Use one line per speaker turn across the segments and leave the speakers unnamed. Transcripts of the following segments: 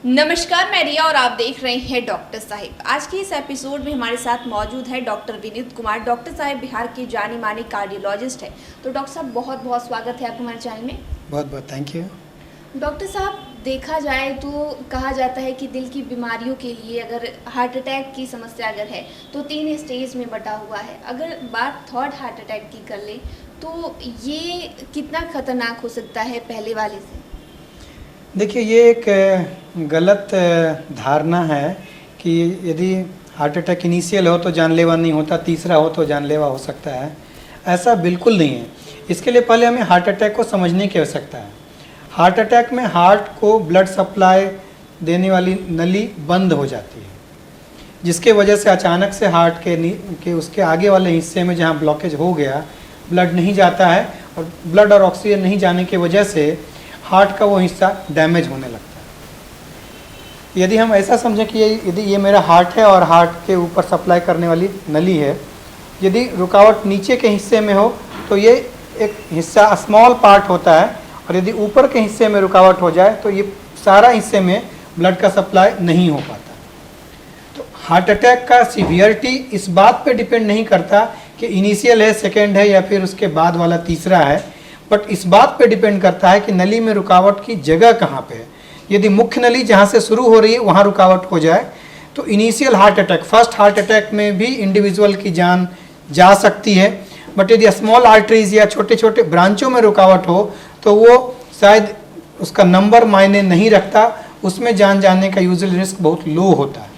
नमस्कार, मैं रिया और आप देख रहे हैं डॉक्टर साहिब। आज के इस एपिसोड में हमारे साथ मौजूद है डॉक्टर विनीत कुमार। डॉक्टर साहिब बिहार के जाने माने कार्डियोलॉजिस्ट है। तो डॉक्टर साहब बहुत बहुत स्वागत है आपका हमारे चैनल में।
बहुत बहुत थैंक यू।
डॉक्टर साहब, देखा जाए तो कहा जाता है कि दिल की बीमारियों के लिए अगर हार्ट अटैक की समस्या अगर है तो 3 स्टेज में बटा हुआ है। अगर बात थर्ड हार्ट अटैक की कर लें तो ये कितना खतरनाक हो सकता है पहले वाले से?
देखिए, ये एक गलत धारणा है कि यदि हार्ट अटैक इनिशियल हो तो जानलेवा नहीं होता, तीसरा हो तो जानलेवा हो सकता है। ऐसा बिल्कुल नहीं है। इसके लिए पहले हमें हार्ट अटैक को समझने की आवश्यकता है। हार्ट अटैक में हार्ट को ब्लड सप्लाई देने वाली नली बंद हो जाती है, जिसके वजह से अचानक से हार्ट के उसके आगे वाले हिस्से में जहाँ ब्लॉकेज हो गया, ब्लड नहीं जाता है और ब्लड और ऑक्सीजन नहीं जाने की वजह से हार्ट का वो हिस्सा डैमेज होने लगता है। यदि हम ऐसा समझें कि यदि ये मेरा हार्ट है और हार्ट के ऊपर सप्लाई करने वाली नली है, यदि रुकावट नीचे के हिस्से में हो तो ये एक हिस्सा स्मॉल पार्ट होता है, और यदि ऊपर के हिस्से में रुकावट हो जाए तो ये सारा हिस्से में ब्लड का सप्लाई नहीं हो पाता। तो हार्ट अटैक का सीवियरिटी इस बात पे डिपेंड नहीं करता कि इनिशियल है, सेकेंड है या फिर उसके बाद वाला तीसरा है, बट इस बात पे डिपेंड करता है कि नली में रुकावट की जगह कहाँ पे है। यदि मुख्य नली जहाँ से शुरू हो रही है वहाँ रुकावट हो जाए तो initial heart attack, first heart attack में भी इंडिविजुअल की जान जा सकती है। बट यदि स्मॉल आर्टरीज या छोटे छोटे ब्रांचों में रुकावट हो तो वो शायद उसका नंबर मायने नहीं रखता, उसमें जान जाने का यूजुअल रिस्क बहुत लो होता है।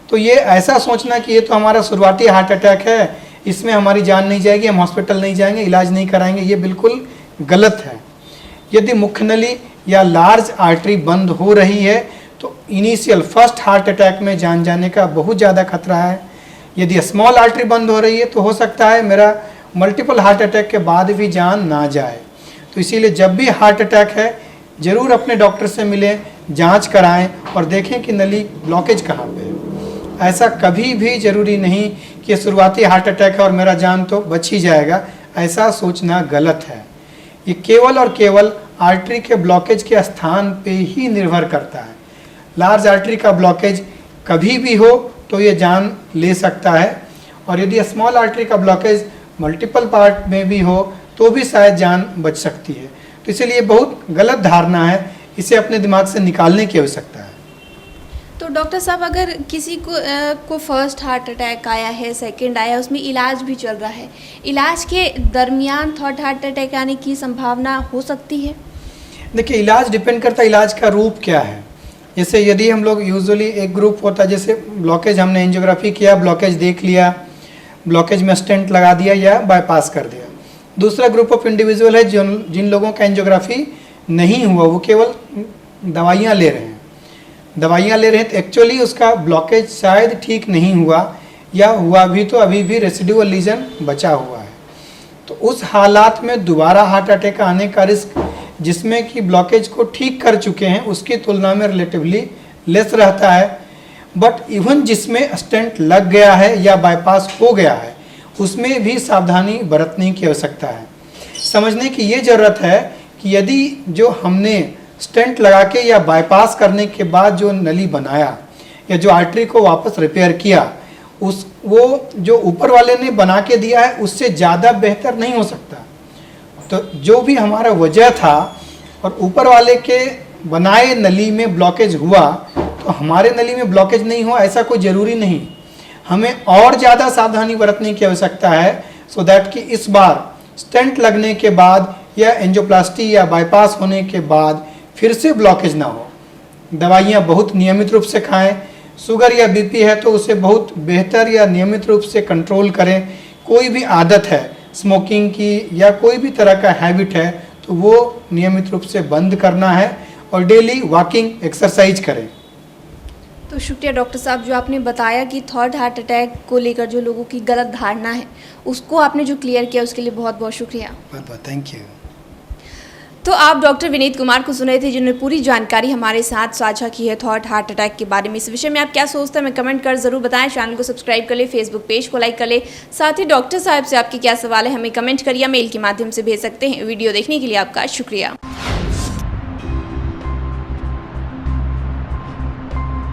तो ये ऐसा सोचना कि ये तो हमारा शुरुआती हार्ट अटैक है, इसमें हमारी जान नहीं जाएगी, हम हॉस्पिटल नहीं जाएंगे, इलाज नहीं कराएंगे, ये बिल्कुल गलत है। यदि मुख्य नली या लार्ज आर्टरी बंद हो रही है तो इनिशियल फर्स्ट हार्ट अटैक में जान जाने का बहुत ज़्यादा खतरा है। यदि स्मॉल आर्टरी बंद हो रही है तो हो सकता है मेरा मल्टीपल हार्ट अटैक के बाद भी जान ना जाए। तो इसीलिए जब भी हार्ट अटैक है ज़रूर अपने डॉक्टर से मिलें, जांच कराएं और देखें कि नली ब्लॉकेज कहाँ पे है। ऐसा कभी भी ज़रूरी नहीं कि शुरुआती हार्ट अटैक है और मेरा जान तो बच ही जाएगा, ऐसा सोचना गलत है। ये केवल और केवल आर्टरी के ब्लॉकेज के स्थान पे ही निर्भर करता है। लार्ज आर्टरी का ब्लॉकेज कभी भी हो तो ये जान ले सकता है, और यदि स्मॉल आर्टरी का ब्लॉकेज मल्टीपल पार्ट में भी हो तो भी शायद जान बच सकती है। तो इसलिए बहुत गलत धारणा है, इसे अपने दिमाग से निकालने की आवश्यकता है।
तो डॉक्टर साहब, अगर किसी को फर्स्ट हार्ट अटैक आया है, सेकंड आया, उसमें इलाज भी चल रहा है, इलाज के दरमियान थर्ड हार्ट अटैक आने की संभावना हो सकती है?
देखिए, इलाज डिपेंड करता है इलाज का रूप क्या है। जैसे यदि हम लोग यूजुअली एक ग्रुप होता है, जैसे ब्लॉकेज हमने एंजियोग्राफी किया, ब्लॉकेज देख लिया, ब्लॉकेज में स्टेंट लगा दिया या बाईपास कर दिया। दूसरा ग्रुप ऑफ इंडिविजुअल है जिन लोगों का एंजियोग्राफी नहीं हुआ, वो केवल दवाइयाँ ले रहे हैं। दवाइयाँ ले रहे हैं तो एक्चुअली उसका ब्लॉकेज शायद ठीक नहीं हुआ, या हुआ भी तो अभी भी रेसिडुअल लीजन बचा हुआ है। तो उस हालात में दोबारा हार्ट अटैक आने का रिस्क, जिसमें कि ब्लॉकेज को ठीक कर चुके हैं, उसकी तुलना में रिलेटिवली लेस रहता है। बट इवन जिसमें स्टेंट लग गया है या बाईपास हो गया है, उसमें भी सावधानी बरतने की आवश्यकता है। समझने की ये ज़रूरत है कि यदि जो हमने स्टेंट लगा के या बाईपास करने के बाद जो नली बनाया या जो आर्टरी को वापस रिपेयर किया, वो जो ऊपर वाले ने बना के दिया है उससे ज़्यादा बेहतर नहीं हो सकता। तो जो भी हमारा वजह था और ऊपर वाले के बनाए नली में ब्लॉकेज हुआ, तो हमारे नली में ब्लॉकेज नहीं हुआ ऐसा कोई ज़रूरी नहीं। हमें और ज़्यादा सावधानी बरतने की आवश्यकता है, सो दैट कि इस बार स्टेंट लगने के बाद या एंजियोप्लास्टी या बाईपास होने के बाद फिर से ब्लॉकेज ना हो। दवाइयाँ बहुत नियमित रूप से खाएं। शुगर या बीपी है तो उसे बहुत बेहतर या नियमित रूप से कंट्रोल करें। कोई भी आदत है स्मोकिंग की या कोई भी तरह का हैबिट है तो वो नियमित रूप से बंद करना है, और डेली वॉकिंग एक्सरसाइज करें।
तो शुक्रिया डॉक्टर साहब, जो आपने बताया कि थर्ड हार्ट अटैक को लेकर जो लोगों की गलत धारणा है उसको आपने जो क्लियर किया, उसके लिए बहुत बहुत शुक्रिया।
बहुत बहुत थैंक यू।
तो आप डॉक्टर विनीत कुमार को सुन रहे थे, जिन्होंने पूरी जानकारी हमारे साथ साझा की है थर्ड हार्ट अटैक के बारे में। इस विषय में आप क्या सोचते हैं, हमें कमेंट कर जरूर बताएं। चैनल को सब्सक्राइब कर ले, फेसबुक पेज को लाइक कर ले। साथ ही डॉक्टर साहब से आपके क्या सवाल है हमें कमेंट करिए, मेल के माध्यम से भेज सकते हैं। वीडियो देखने के लिए आपका शुक्रिया।